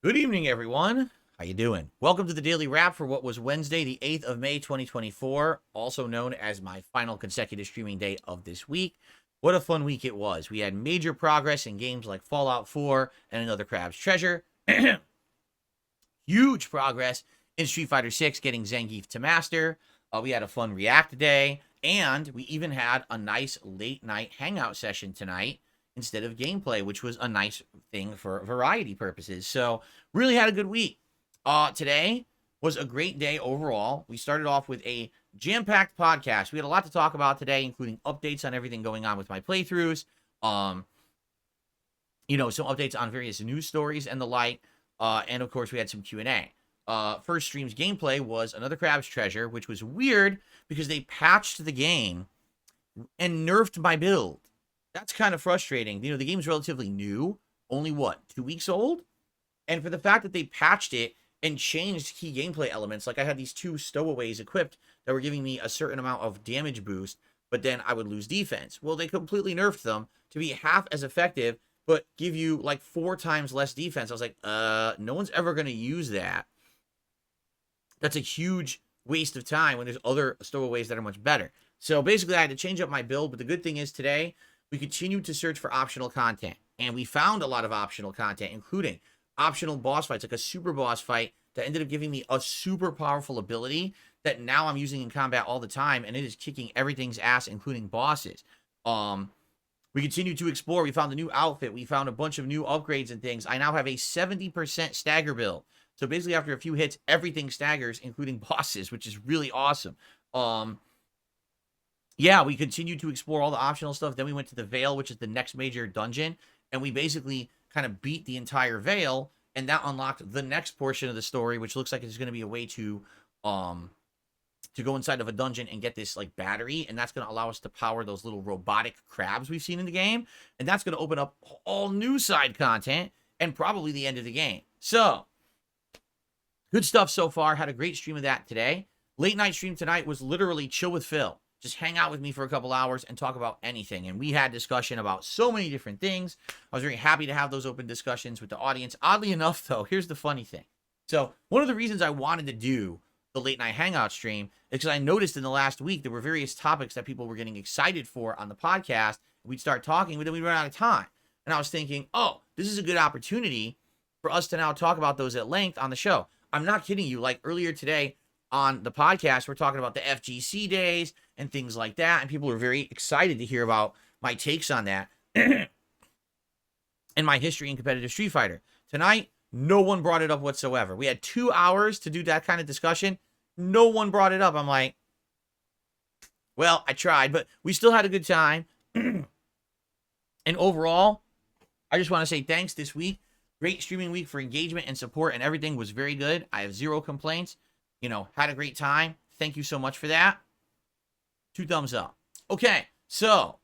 Good evening, everyone. How you doing? Welcome to the Daily Wrap for what was Wednesday, the 8th of May, 2024, also known as my final consecutive streaming day of this week. What a fun week it was. We had major progress in games like Fallout 4 and Another Crab's Treasure. Huge progress in Street Fighter 6 getting Zangief to Master. We had a fun React day, and we even had a nice late-night Hangout session tonight instead of gameplay, which was a nice thing for variety purposes. So really had a good week. Today was a great day overall. We started off with a jam-packed podcast. We had a lot to talk about today, including updates on everything going on with my playthroughs. Some updates on various news stories and the like. And of course, we had some Q&A. First stream's gameplay was Another Crab's Treasure, which was weird because they patched the game and nerfed my build. That's kind of frustrating. The game's relatively new, only 2 weeks old? And for the fact that they patched it and changed key gameplay elements, like I had these two stowaways equipped that were giving me a certain amount of damage boost, but then I would lose defense. Well, they completely nerfed them to be half as effective, but give you like 4 times less defense. I was like, no one's ever going to use that. That's a huge waste of time when there's other stowaways that are much better. So basically, I had to change up my build, but the good thing is today, we continued to search for optional content, and we found a lot of optional content, including optional boss fights, like a super boss fight that ended up giving me a super powerful ability that now I'm using in combat all the time, and it is kicking everything's ass, including bosses. We continued to explore. We found a new outfit. We found a bunch of new upgrades and things. I now have a 70% stagger build. So basically, after a few hits, everything staggers, including bosses, which is really awesome. Yeah, we continued to explore all the optional stuff. Then we went to the Vale, which is the next major dungeon, and we basically kind of beat the entire Vale, and that unlocked the next portion of the story, which looks like it's going to be a way to go inside of a dungeon and get this like battery, and that's going to allow us to power those little robotic crabs we've seen in the game, and that's going to open up all new side content and probably the end of the game. So, good stuff so far. Had a great stream of that today. Late night stream tonight was literally chill with Phil. Just hang out with me for a couple hours and talk about anything. And we had discussion about so many different things. I was very happy to have those open discussions with the audience. Oddly enough, though, here's the funny thing. So one of the reasons I wanted to do the late night hangout stream is because I noticed in the last week there were various topics that people were getting excited for on the podcast. We'd start talking, but then we'd run out of time. And I was thinking, oh, this is a good opportunity for us to now talk about those at length on the show. I'm not kidding you. Like earlier today on the podcast, we're talking about the FGC days and things like that, and people are very excited to hear about my takes on that and my history in competitive Street Fighter. Tonight, no one brought it up whatsoever. We had 2 hours to do that kind of discussion. No one brought it up. I'm like, well, I tried, but we still had a good time. And overall, I just want to say thanks this week. Great streaming week for engagement and support, and everything was very good. I have 0 complaints. Had a great time. Thank you so much for that. 2 thumbs up. Okay, so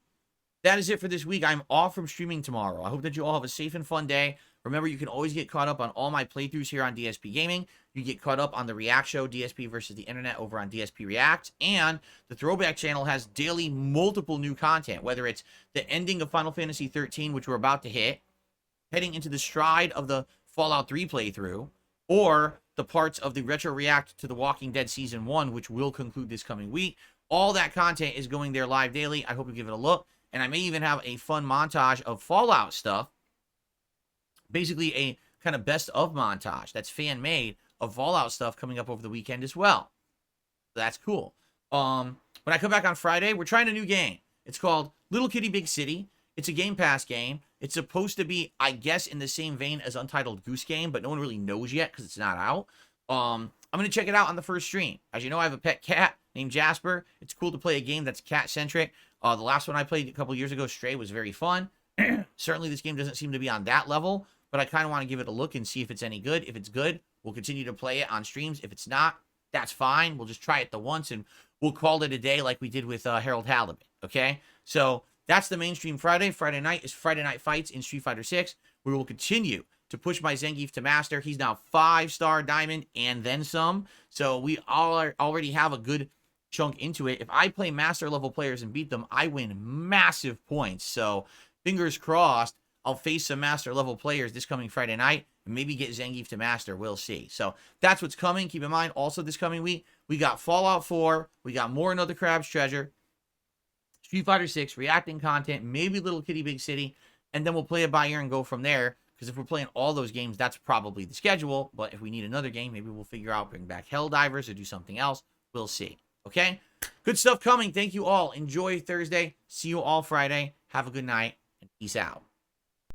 that is it for this week. I'm off from streaming tomorrow. I hope that you all have a safe and fun day. Remember, you can always get caught up on all my playthroughs here on DSPGaming. You get caught up on the React show, DSP versus the Internet, over on DSP React. And the Throwback channel has daily multiple new content, whether it's the ending of Final Fantasy 13, which we're about to hit, heading into the stride of the Fallout 3 playthrough, or the parts of the Retro React to The Walking Dead Season 1, which will conclude this coming week. All that content is going there live daily. I hope you give it a look. And I may even have a fun montage of Fallout stuff. Basically a kind of best of montage that's fan-made of Fallout stuff coming up over the weekend as well. That's cool. When I come back on Friday, we're trying a new game. It's called Little Kitty Big City. It's a Game Pass game. It's supposed to be, I guess, in the same vein as Untitled Goose Game, but no one really knows yet because it's not out. I'm going to check it out on the first stream. As you know, I have a pet cat named Jasper. It's cool to play a game that's cat-centric. The last one I played a couple years ago, Stray, was very fun. Certainly, this game doesn't seem to be on that level, but I kind of want to give it a look and see if it's any good. If it's good, we'll continue to play it on streams. If it's not, that's fine. We'll just try it the once, and we'll call it a day like we did with Harold Halibut, okay? So that's the mainstream Friday. Friday night is Friday Night Fights in Street Fighter 6. We will continue to push my Zangief to Master. He's now 5-star Diamond and then some. So we already have a good chunk into it. If I play Master level players and beat them, I win massive points. So fingers crossed, I'll face some master level players this coming Friday night and maybe get Zangief to master. We'll see. So that's what's coming. Keep in mind, also this coming week, we got Fallout 4. We got more Another Crab's Treasure. Street Fighter 6, reacting content, maybe Little Kitty Big City. And then we'll play it by ear and go from there. Because if we're playing all those games, that's probably the schedule. But if we need another game, maybe we'll figure out, bring back Helldivers or do something else. We'll see. Okay? Good stuff coming. Thank you all. Enjoy Thursday. See you all Friday. Have a good night. And peace out.